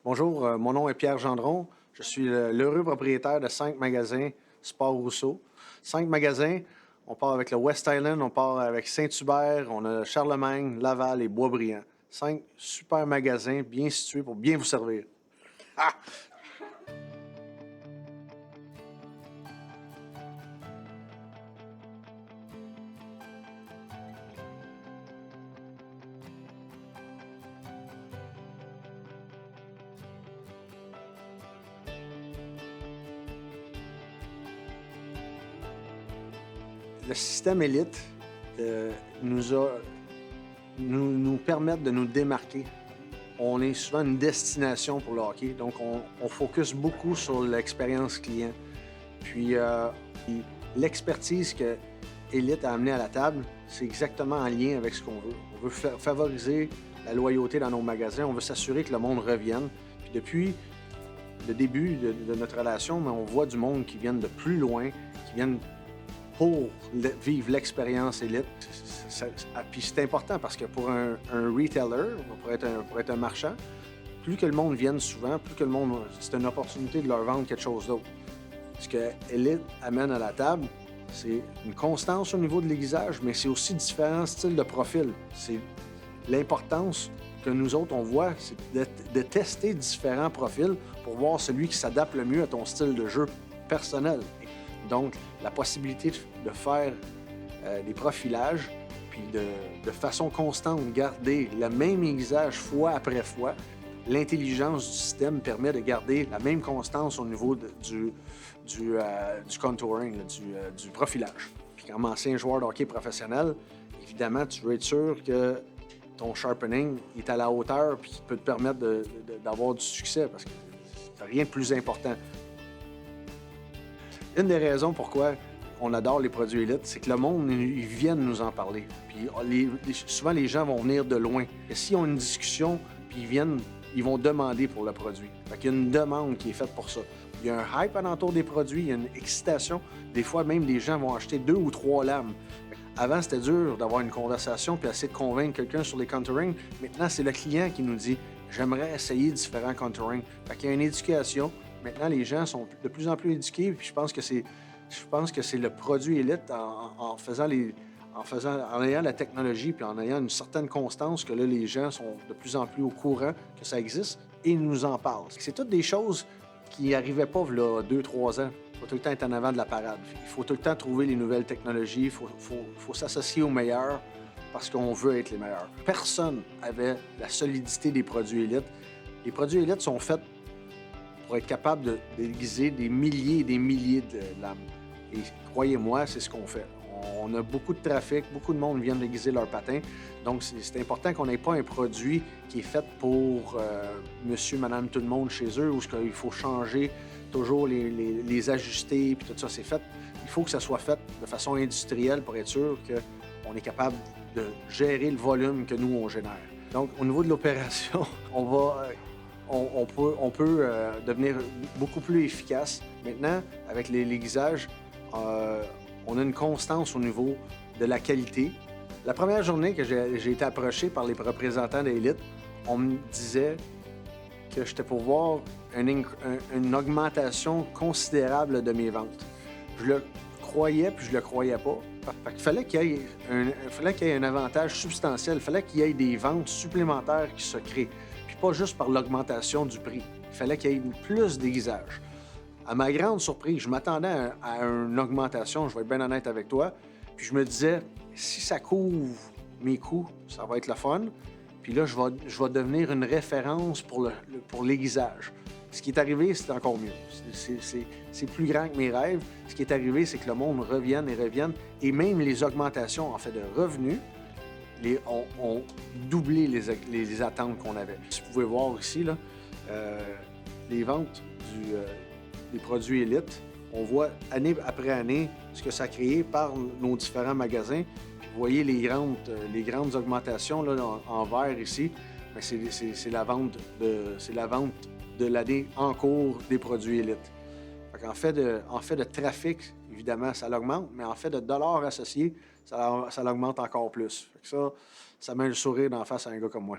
Bonjour, mon nom est Pierre Gendron. Je suis l'heureux propriétaire de 5 magasins Sport Rousseau. 5 magasins, on part avec le West Island, on part avec Saint-Hubert, on a Charlemagne, Laval et Boisbriand. 5 super magasins bien situés pour bien vous servir. Ah! Le système élite euh, nous a nous permettent de nous démarquer. On est souvent une destination pour le hockey, donc on focus beaucoup sur l'expérience client. Puis l'expertise que Elite a amenée à la table, c'est exactement en lien avec ce qu'on veut. On veut favoriser la loyauté dans nos magasins, on veut s'assurer que le monde revienne. Puis depuis le début de notre relation, mais on voit du monde qui viennent de plus loin, qui viennent pour vivre l'expérience élite. Puis c'est important parce que pour un retailer, pour être un marchand, plus que le monde vienne souvent, plus que le monde, c'est une opportunité de leur vendre quelque chose d'autre. Ce que Elite amène à la table, c'est une constance au niveau de l'aiguisage, mais c'est aussi différents styles de profil. C'est l'importance que nous autres, on voit, c'est de tester différents profils pour voir celui qui s'adapte le mieux à ton style de jeu personnel. Donc, la possibilité de faire des profilages, puis de façon constante, garder le même aiguisage fois après fois. L'intelligence du système permet de garder la même constance au niveau du contouring, du profilage. Puis comme ancien joueur de hockey professionnel, évidemment, tu veux être sûr que ton sharpening est à la hauteur puis qui peut te permettre d'avoir du succès parce que c'est rien de plus important. Une des raisons pourquoi on adore les produits Elite, c'est que le monde, ils viennent nous en parler. Puis souvent, les gens vont venir de loin. Et s'ils ont une discussion, puis ils vont demander pour le produit. Fait qu'il y a une demande qui est faite pour ça. Il y a un hype alentour des produits, il y a une excitation. Des fois, même, les gens vont acheter 2 ou 3 lames. Avant, c'était dur d'avoir une conversation puis essayer de convaincre quelqu'un sur les contouring. Maintenant, c'est le client qui nous dit « J'aimerais essayer différents contouring ». Fait qu'il y a une éducation. Maintenant, les gens sont de plus en plus éduqués, puis je pense que c'est le produit Elite en ayant la technologie puis en ayant une certaine constance que là, les gens sont de plus en plus au courant que ça existe et ils nous en parlent. C'est toutes des choses qui n'arrivaient pas là 2-3 ans. Il faut tout le temps être en avant de la parade. Il faut tout le temps trouver les nouvelles technologies. Il faut s'associer aux meilleurs parce qu'on veut être les meilleurs. Personne n'avait la solidité des produits Elite. Les produits Elite sont faits pour être capable d'aiguiser des milliers et des milliers de lames. Et croyez-moi, c'est ce qu'on fait. On a beaucoup de trafic, beaucoup de monde vient déguiser leur patin. Donc, c'est important qu'on n'ait pas un produit qui est fait pour monsieur, madame, tout le monde chez eux, où il faut changer toujours les ajuster, puis tout ça, c'est fait. Il faut que ça soit fait de façon industrielle pour être sûr qu'on est capable de gérer le volume que nous, on génère. Donc, au niveau de l'opération, on peut devenir beaucoup plus efficace. Maintenant, avec l'aiguisage, on a une constance au niveau de la qualité. La première journée que j'ai été approché par les représentants d'Elite, on me disait que j'étais pour voir une augmentation considérable de mes ventes. Je le croyais puis je le croyais pas. Fait qu'il fallait qu'il y ait un avantage substantiel. Il fallait qu'il y ait des ventes supplémentaires qui se créent. Puis pas juste par l'augmentation du prix. Il fallait qu'il y ait plus d'aiguisage. À ma grande surprise, je m'attendais à une augmentation, je vais être bien honnête avec toi. Puis je me disais, si ça couvre mes coûts, ça va être le fun. Puis là, je vais devenir une référence pour l'aiguisage. Ce qui est arrivé, c'est encore mieux. C'est plus grand que mes rêves. Ce qui est arrivé, c'est que le monde revienne et revienne. Et même les augmentations, en fait, de revenus, ont doublé les attentes qu'on avait. Si vous pouvez voir ici, là, les ventes des produits Elite, on voit année après année ce que ça a créé par nos différents magasins. Puis vous voyez les grandes augmentations là, en vert ici. Mais c'est la vente de l'année en cours des produits Elite. En fait de trafic, évidemment, ça l'augmente, mais en fait de dollars associés, ça l'augmente encore plus. Ça met le sourire d'en face à un gars comme moi.